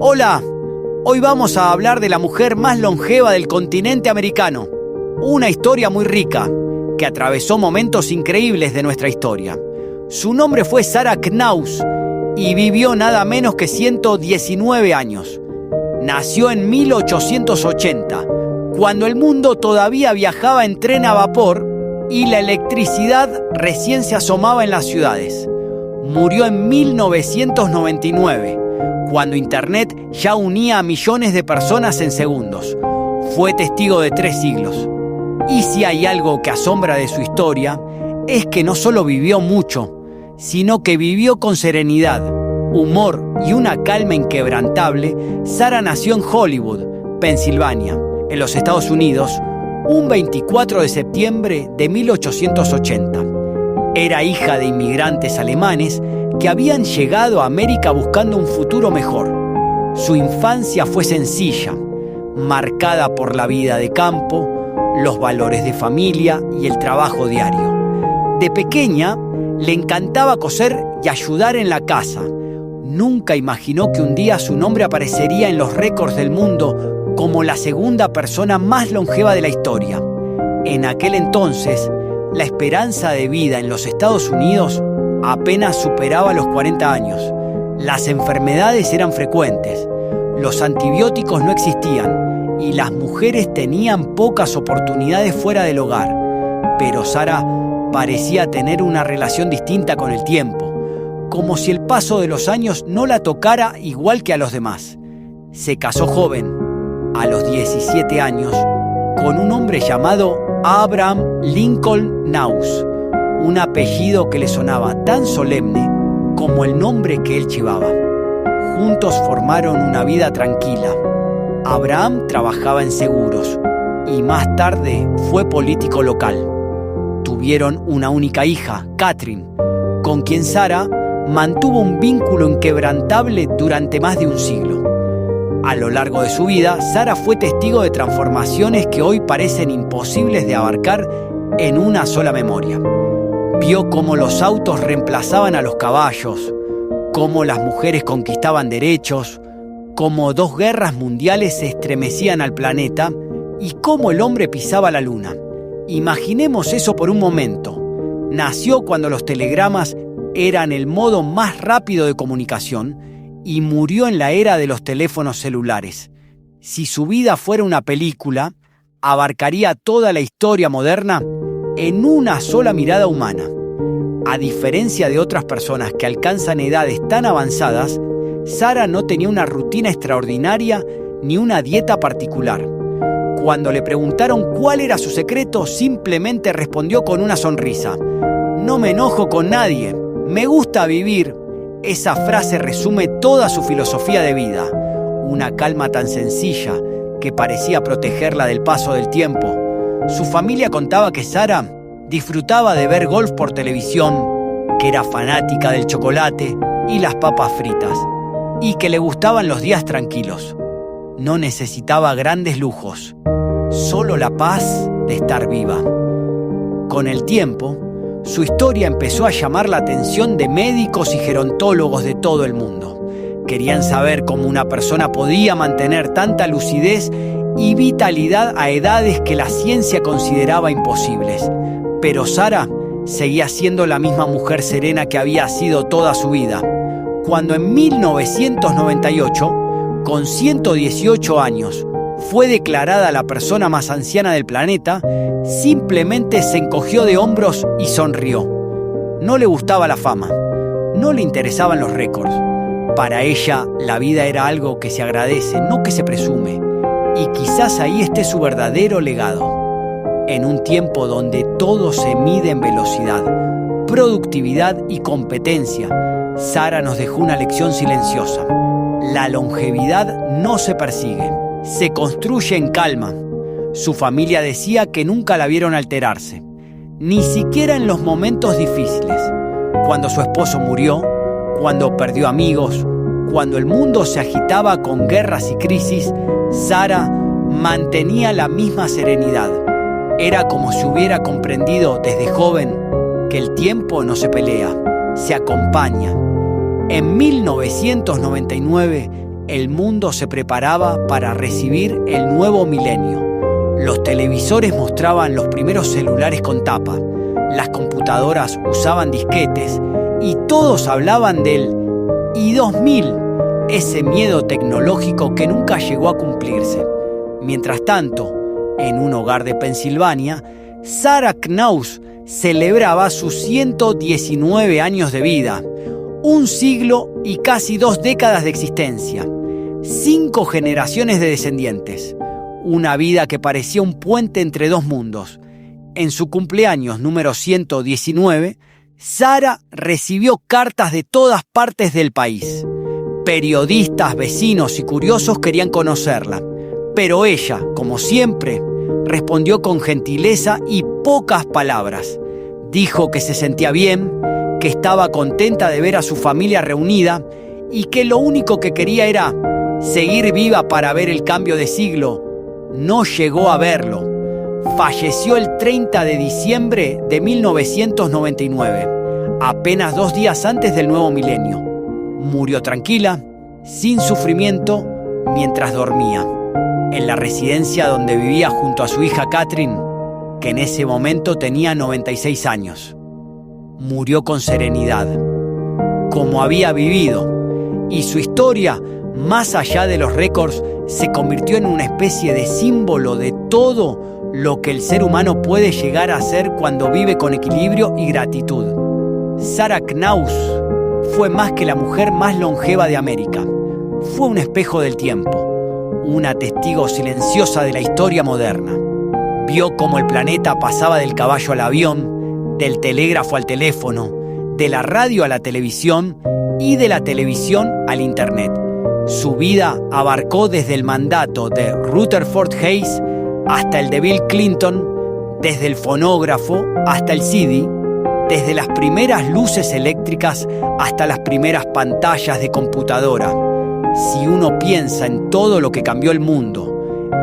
Hola, hoy vamos a hablar de la mujer más longeva del continente americano. Una historia muy rica, que atravesó momentos increíbles de nuestra historia. Su nombre fue Sarah Knaus y vivió nada menos que 119 años. Nació en 1880, cuando el mundo todavía viajaba en tren a vapor y la electricidad recién se asomaba en las ciudades. Murió en 1999, cuando Internet ya unía a millones de personas en segundos. Fue testigo de 3 siglos. Y si hay algo que asombra de su historia, es que no solo vivió mucho, sino que vivió con serenidad, humor y una calma inquebrantable. Sarah nació en Hollywood, Pensilvania, en los Estados Unidos, un 24 de septiembre de 1880. Era hija de inmigrantes alemanes que habían llegado a América buscando un futuro mejor. Su infancia fue sencilla, marcada por la vida de campo, los valores de familia y el trabajo diario. De pequeña, le encantaba coser y ayudar en la casa. Nunca imaginó que un día su nombre aparecería en los récords del mundo como la segunda persona más longeva de la historia. En aquel entonces, la esperanza de vida en los Estados Unidos apenas superaba los 40 años. Las enfermedades eran frecuentes, los antibióticos no existían y las mujeres tenían pocas oportunidades fuera del hogar. Pero Sarah parecía tener una relación distinta con el tiempo, como si el paso de los años no la tocara igual que a los demás. Se casó joven, a los 17 años, con un hombre llamado Abraham Lincoln Knaus, un apellido que le sonaba tan solemne como el nombre que él llevaba. Juntos formaron una vida tranquila. Abraham trabajaba en seguros y más tarde fue político local. Tuvieron una única hija, Catherine, con quien Sarah mantuvo un vínculo inquebrantable durante más de un siglo. A lo largo de su vida, Sarah fue testigo de transformaciones que hoy parecen imposibles de abarcar en una sola memoria. Vio cómo los autos reemplazaban a los caballos, cómo las mujeres conquistaban derechos, cómo 2 guerras mundiales se estremecían al planeta y cómo el hombre pisaba la luna. Imaginemos eso por un momento. Nació cuando los telegramas eran el modo más rápido de comunicación y murió en la era de los teléfonos celulares. Si su vida fuera una película, abarcaría toda la historia moderna en una sola mirada humana. A diferencia de otras personas que alcanzan edades tan avanzadas, Sarah no tenía una rutina extraordinaria ni una dieta particular. Cuando le preguntaron cuál era su secreto, simplemente respondió con una sonrisa: "No me enojo con nadie, me gusta vivir". Esa frase resume toda su filosofía de vida, una calma tan sencilla que parecía protegerla del paso del tiempo. Su familia contaba que Sarah disfrutaba de ver golf por televisión, que era fanática del chocolate y las papas fritas, y que le gustaban los días tranquilos. No necesitaba grandes lujos, solo la paz de estar viva. Con el tiempo, su historia empezó a llamar la atención de médicos y gerontólogos de todo el mundo. Querían saber cómo una persona podía mantener tanta lucidez y vitalidad a edades que la ciencia consideraba imposibles. Pero Sarah seguía siendo la misma mujer serena que había sido toda su vida. Cuando en 1998, con 118 años, fue declarada la persona más anciana del planeta, simplemente se encogió de hombros y sonrió. No le gustaba la fama, no le interesaban los récords. Para ella, la vida era algo que se agradece, no que se presume. Y quizás ahí esté su verdadero legado. En un tiempo donde todo se mide en velocidad, productividad y competencia, Sarah nos dejó una lección silenciosa. La longevidad no se persigue, se construye en calma. Su familia decía que nunca la vieron alterarse, ni siquiera en los momentos difíciles. Cuando su esposo murió, cuando perdió amigos, cuando el mundo se agitaba con guerras y crisis, Sarah mantenía la misma serenidad. Era como si hubiera comprendido desde joven que el tiempo no se pelea, se acompaña. En 1999 el mundo se preparaba para recibir el nuevo milenio. Los televisores mostraban los primeros celulares con tapa, las computadoras usaban disquetes y todos hablaban del I-2000, ese miedo tecnológico que nunca llegó a cumplirse. Mientras tanto, en un hogar de Pensilvania, Sarah Knaus celebraba sus 119 años de vida, un siglo y casi 2 décadas de existencia, 5 generaciones de descendientes, una vida que parecía un puente entre 2 mundos. En su cumpleaños número 119, Sarah recibió cartas de todas partes del país. Periodistas, vecinos y curiosos querían conocerla, pero ella, como siempre, respondió con gentileza y pocas palabras. Dijo que se sentía bien, que estaba contenta de ver a su familia reunida y que lo único que quería era seguir viva para ver el cambio de siglo. No llegó a verlo. Falleció el 30 de diciembre de 1999, apenas 2 días antes del nuevo milenio. Murió tranquila, sin sufrimiento, mientras dormía, en la residencia donde vivía junto a su hija Catherine, que en ese momento tenía 96 años. Murió con serenidad, como había vivido, y su historia, más allá de los récords, se convirtió en una especie de símbolo de todo lo que el ser humano puede llegar a ser cuando vive con equilibrio y gratitud. Sarah Knaus fue más que la mujer más longeva de América. Fue un espejo del tiempo, una testigo silenciosa de la historia moderna. Vio cómo el planeta pasaba del caballo al avión, del telégrafo al teléfono, de la radio a la televisión y de la televisión al internet. Su vida abarcó desde el mandato de Rutherford Hayes hasta el de Bill Clinton, desde el fonógrafo hasta el CD, desde las primeras luces eléctricas hasta las primeras pantallas de computadora. Si uno piensa en todo lo que cambió el mundo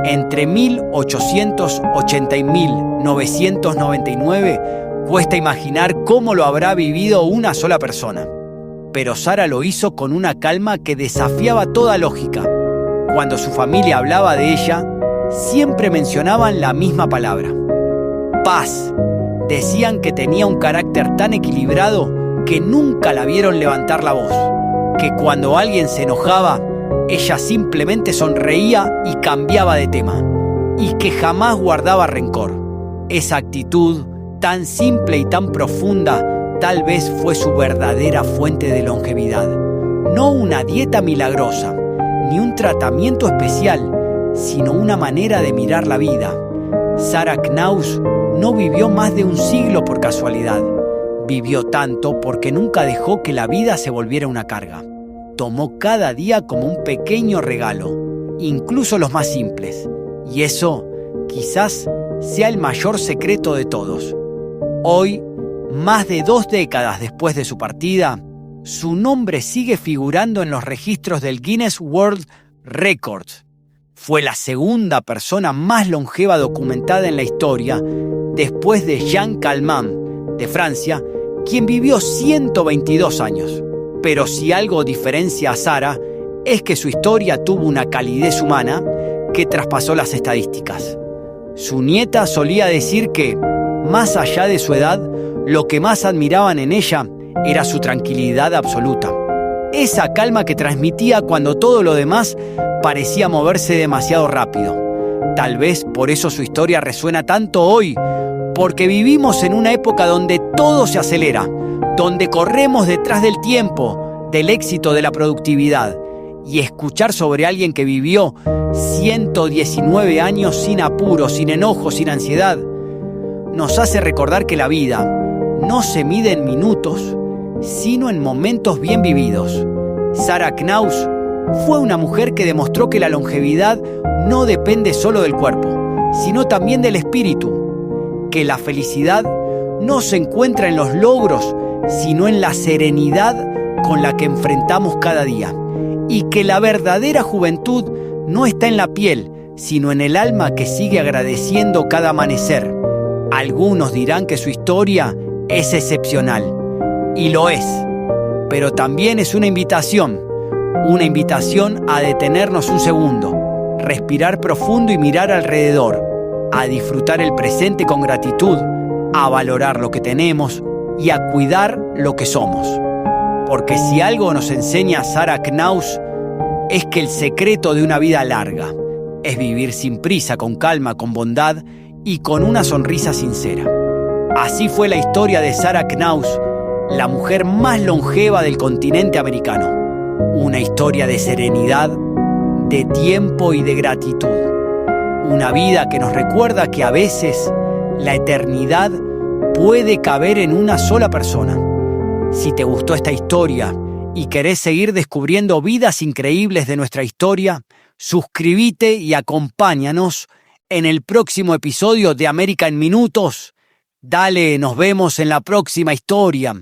entre 1880 y 1999, cuesta imaginar cómo lo habrá vivido una sola persona. Pero Sarah lo hizo con una calma que desafiaba toda lógica. Cuando su familia hablaba de ella, siempre mencionaban la misma palabra: paz. Decían que tenía un carácter tan equilibrado que nunca la vieron levantar la voz, que cuando alguien se enojaba, ella simplemente sonreía y cambiaba de tema, y que jamás guardaba rencor. Esa actitud, tan simple y tan profunda, tal vez fue su verdadera fuente de longevidad. No una dieta milagrosa, ni un tratamiento especial, sino una manera de mirar la vida. Sarah Knaus no vivió más de un siglo por casualidad. Vivió tanto porque nunca dejó que la vida se volviera una carga. Tomó cada día como un pequeño regalo, incluso los más simples. Y eso, quizás, sea el mayor secreto de todos. Hoy, más de 2 décadas después de su partida, su nombre sigue figurando en los registros del Guinness World Records. Fue la segunda persona más longeva documentada en la historia, después de Jean Calment, de Francia, quien vivió 122 años. Pero si algo diferencia a Sarah, es que su historia tuvo una calidez humana que traspasó las estadísticas. Su nieta solía decir que, más allá de su edad, lo que más admiraban en ella era su tranquilidad absoluta. Esa calma que transmitía cuando todo lo demás parecía moverse demasiado rápido. Tal vez por eso su historia resuena tanto hoy, porque vivimos en una época donde todo se acelera, donde corremos detrás del tiempo, del éxito, de la productividad. Y escuchar sobre alguien que vivió 119 años sin apuro, sin enojo, sin ansiedad, nos hace recordar que la vida no se mide en minutos, sino en momentos bien vividos. Sarah Knaus fue una mujer que demostró que la longevidad no depende solo del cuerpo, sino también del espíritu, que la felicidad no se encuentra en los logros, sino en la serenidad con la que enfrentamos cada día, y que la verdadera juventud no está en la piel, sino en el alma que sigue agradeciendo cada amanecer. Algunos dirán que su historia es excepcional, y lo es, pero también es una invitación, Una invitación a detenernos un segundo, respirar profundo y mirar alrededor, a disfrutar el presente con gratitud, a valorar lo que tenemos y a cuidar lo que somos. Porque si algo nos enseña Sarah Knaus, es que el secreto de una vida larga es vivir sin prisa, con calma, con bondad y con una sonrisa sincera. Así fue la historia de Sarah Knaus, la mujer más longeva del continente americano. Una historia de serenidad, de tiempo y de gratitud. Una vida que nos recuerda que a veces la eternidad puede caber en una sola persona. Si te gustó esta historia y querés seguir descubriendo vidas increíbles de nuestra historia, suscríbete y acompáñanos en el próximo episodio de América en Minutos. Dale, nos vemos en la próxima historia.